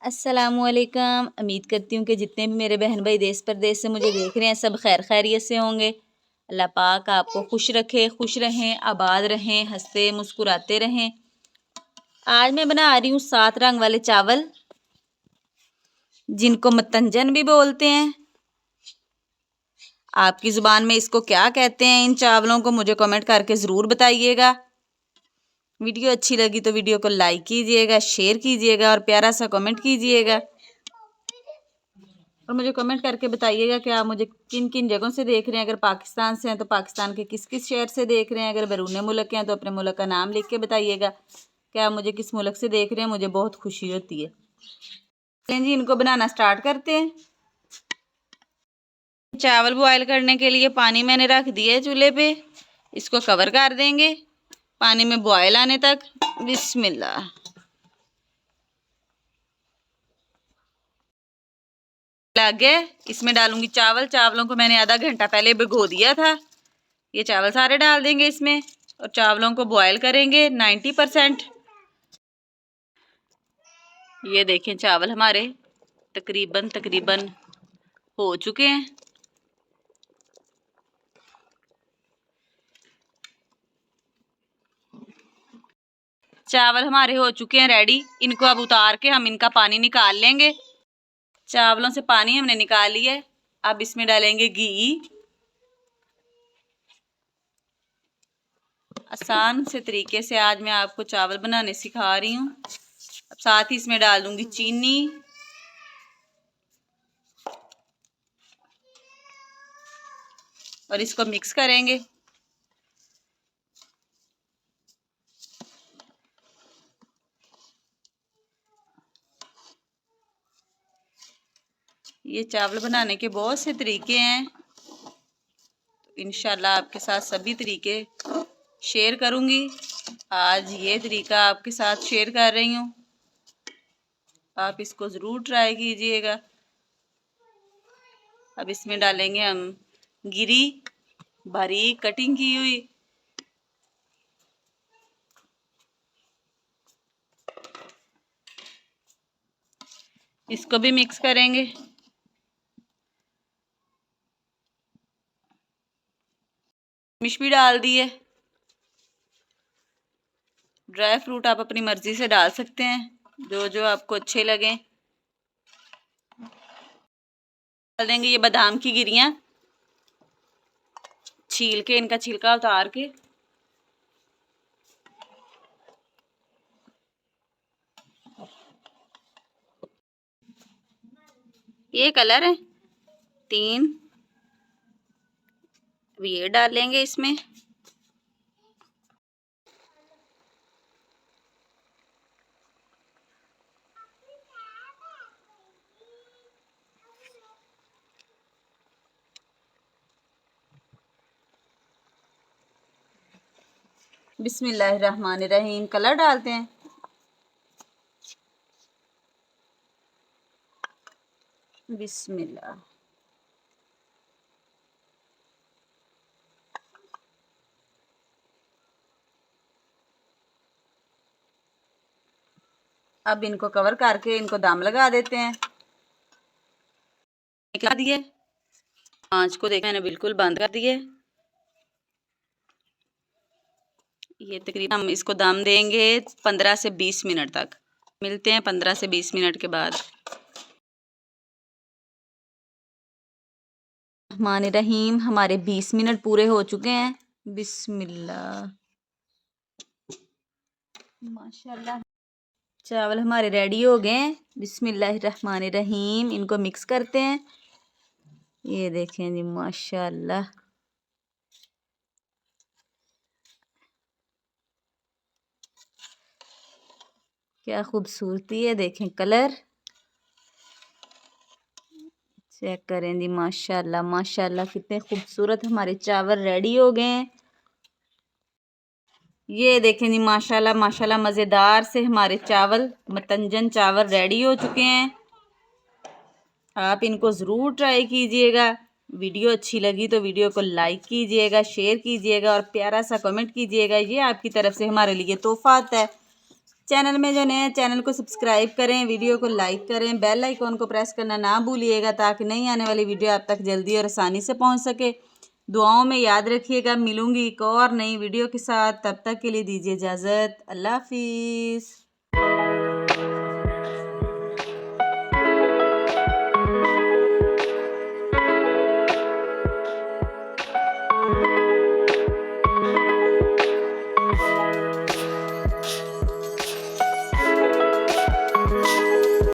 अस्सलामुअलैकुम। उम्मीद करती हूँ कि जितने भी मेरे बहन भाई देश परदेश से मुझे देख रहे हैं सब खैर खैरियत से होंगे। अल्लाह पाक आपको खुश रखे, खुश रहें, आबाद रहें, हंसते मुस्कुराते रहें। आज मैं बना रही हूँ 7 रंग वाले चावल, जिनको मतंजन भी बोलते हैं। आपकी ज़ुबान में इसको क्या कहते हैं? इन चावलों को मुझे कमेंट करके ज़रूर बताइएगा। वीडियो अच्छी लगी तो वीडियो को लाइक कीजिएगा, शेयर कीजिएगा और प्यारा सा कमेंट कीजिएगा। और मुझे कमेंट करके बताइएगा कि आप मुझे किन किन जगहों से देख रहे हैं। अगर पाकिस्तान से हैं तो पाकिस्तान के किस किस शहर से देख रहे हैं। अगर बैरून मुल्क के हैं तो अपने मुल्क का नाम लिख के बताइएगा कि आप मुझे किस मुल्क से देख रहे हैं। मुझे बहुत खुशी होती है। चलें जी, इनको बनाना स्टार्ट करते हैं। चावल बॉयल करने के लिए पानी मैंने रख दिया है चूल्हे पे। इसको कवर कर देंगे पानी में बॉयल आने तक। बिस्मिल्लाह। लग गए, इसमें डालूंगी चावल। चावलों को मैंने आधा घंटा पहले भिगो दिया था। ये चावल सारे डाल देंगे इसमें और चावलों को बॉयल करेंगे 90%। ये देखें चावल हमारे तकरीबन हो चुके हैं। चावल हमारे हो चुके हैं रेडी। इनको अब उतार के हम इनका पानी निकाल लेंगे। चावलों से पानी हमने निकाल लिया है। अब इसमें डालेंगे घी। आसान से तरीके से आज मैं आपको चावल बनाने सिखा रही हूँ। अब साथ ही इसमें डाल दूंगी चीनी और इसको मिक्स करेंगे। ये चावल बनाने के बहुत से तरीके हैं, तो इंशाल्लाह आपके साथ सभी तरीके शेयर करूंगी। आज ये तरीका आपके साथ शेयर कर रही हूँ, आप इसको ज़रूर ट्राई कीजिएगा। अब इसमें डालेंगे हम गिरी बारीक कटिंग की हुई। इसको भी मिक्स करेंगे। मिर्च भी डाल दिए। ड्राई फ्रूट आप अपनी मर्जी से डाल सकते हैं, जो जो आपको अच्छे लगें। डाल देंगे ये बादाम की गिरियां, छील के इनका छिलका उतार के। ये कलर है 3, अब ये डालेंगे इसमें। बिस्मिल्लाहिर्रहमानिर्रहीम। कलर डालते हैं। बिस्मिल्लाह। अब इनको कवर करके इनको दम लगा देते हैं। निकला दिए, आंच को देखा मैंने बिल्कुल बंद कर दिए। ये तकरीबन हम इसको दम देंगे 15 से 20 मिनट तक। मिलते हैं 15 से 20 मिनट के बाद। रहमानिर्रहीम। हमारे 20 मिनट पूरे हो चुके हैं। बिस्मिल्लाह, माशाल्लाह। चावल हमारे रेडी हो गए हैं। बिस्मिल्लाहिर्रहमानिर्रहीम। इनको मिक्स करते हैं। ये देखें जी, माशाल्लाह। क्या खूबसूरती है, देखें कलर चेक करें जी, माशाल्लाह माशाल्लाह। कितने खूबसूरत हमारे चावल रेडी हो गए हैं। ये देखें जी, माशाल्लाह माशाल्लाह। मज़ेदार से हमारे चावल मतंजन चावल रेडी हो चुके हैं। आप इनको ज़रूर ट्राई कीजिएगा। वीडियो अच्छी लगी तो वीडियो को लाइक कीजिएगा, शेयर कीजिएगा और प्यारा सा कमेंट कीजिएगा। ये आपकी तरफ से हमारे लिए तोहफा आता है। चैनल में जो नए चैनल को सब्सक्राइब करें, वीडियो को लाइक करें, बेल आइकॉन को प्रेस करना ना भूलिएगा ताकि नई आने वाली वीडियो आप तक जल्दी और आसानी से पहुंच सके। दुआओं में याद रखिएगा। मिलूंगी एक और नई वीडियो के साथ, तब तक के लिए दीजिए इजाज़त। अल्लाह हाफिज़।